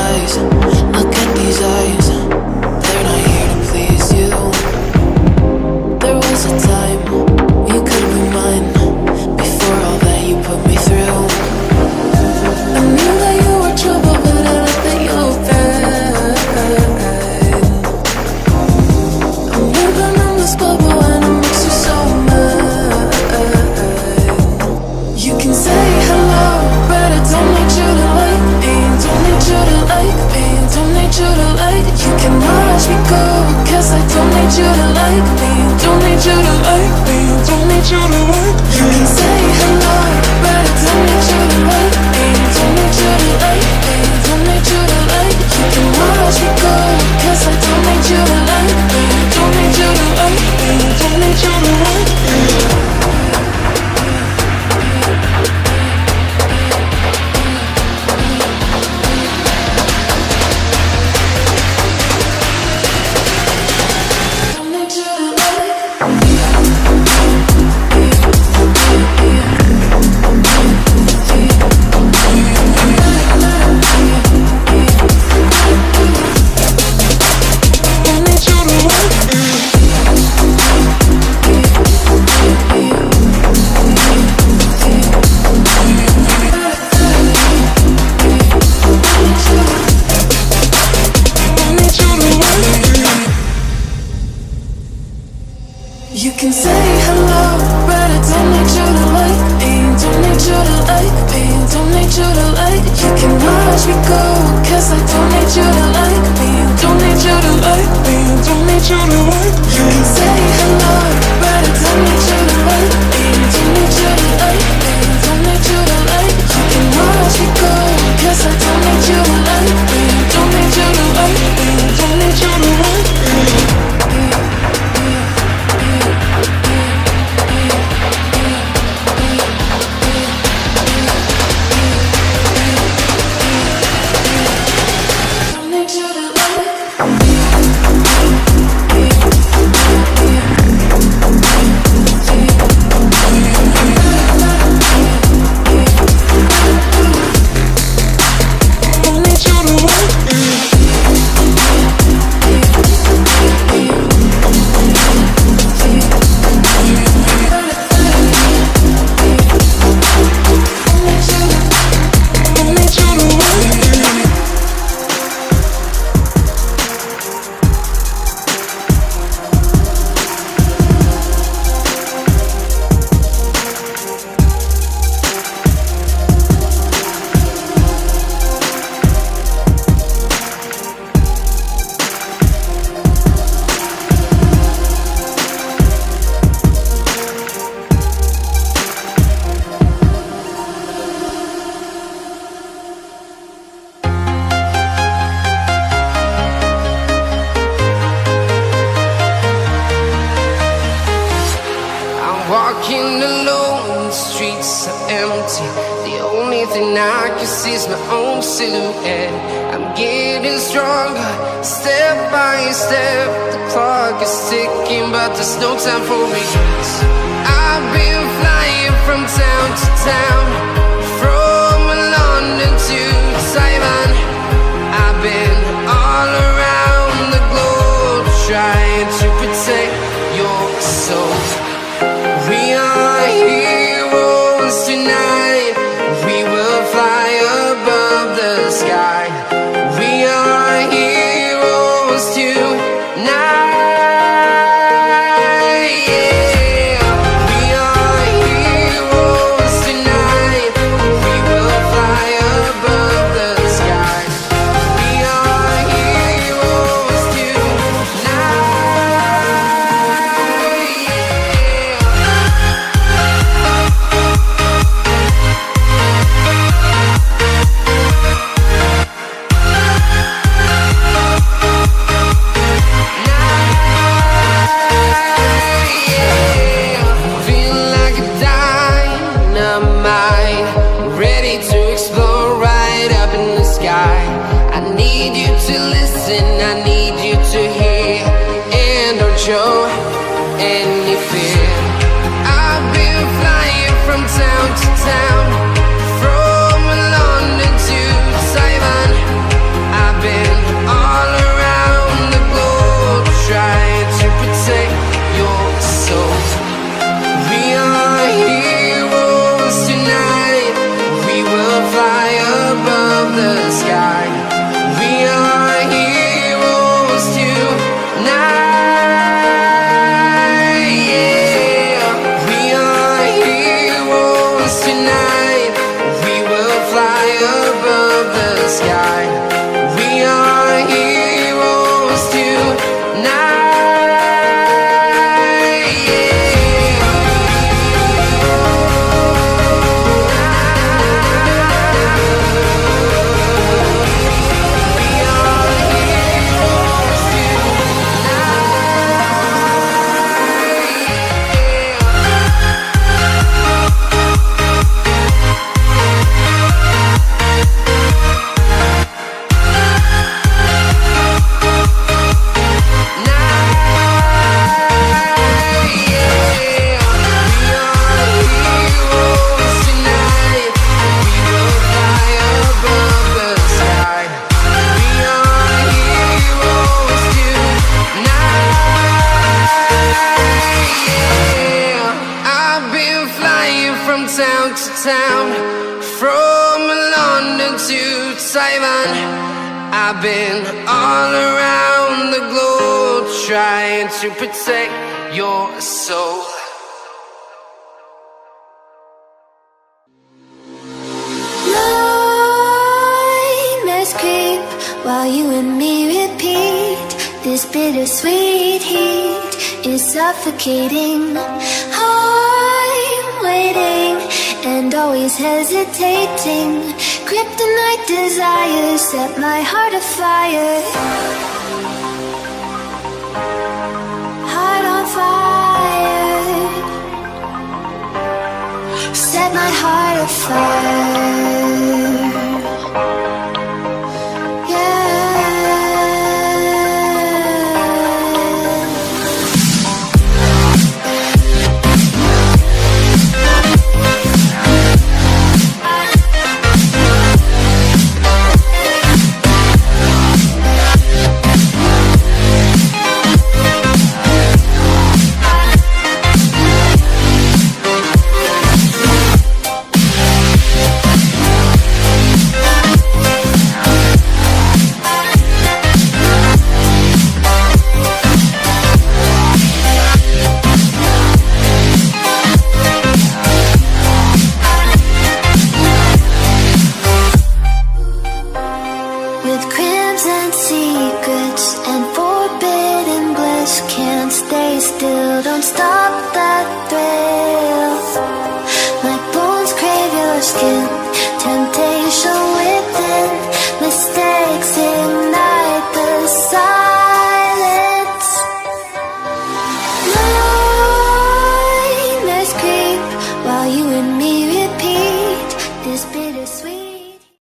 lies. Look at these eyes, they're not here to please you. There was a time you could be mine, before all that you put me through. I knew that you were trouble, but I like that you're fine. I'm living in this bubble and it makes you so mad. You can say hello, but I don't need you to like me. Don't need you to like me. Don't need you to like. You can watch me go, cause I don't need you to like me. Don't need you to like me. Don't need you to like me. You can say hello, but I don't need you to like me. Don't need you to like me. Don't need you to like. You can watch me go, cause I don't need you to like me. Don't need you to like me. Don't need you to like me. You can say hello, but I don't need you to like me. Don't need you to like me. Don't need you to like. You can watch me go, cause I don't need you to like me. Don't need you to like me. Don't need you to like. You can say hello, but I don't need you to like me. Don't need you to like me. Don't need you to like. You can watch me go, cause I don't need you to like me. Don't need you to like me. Don't need you to like me. Walking alone, the streets are empty. The only thing I can see is my own silhouette. I'm getting stronger, step by step. The clock is ticking, but there's no time for regrets. I've been flying from town to town, from London to Taiwan. I've been all around the globe, trying to protect your soul. We are heroes tonight. We will fly above the sky. We are heroes tonight. Yeah. We are heroes tonight. We will fly above the sky. We are heroes tonight. Show any fear. I've been flying from town to town, from London to Taiwan. Taiwan. I've been all around the globe trying to protect your soul. Nightmares creep while you and me repeat. This bittersweet heat is suffocating. I'm waiting and always hesitating. Kryptonite desires set my heart afire. Heart on fire. Set my heart afire. With crimson secrets and forbidden bliss, can't stay still, don't stop that thrill. My bones crave your skin, temptation within.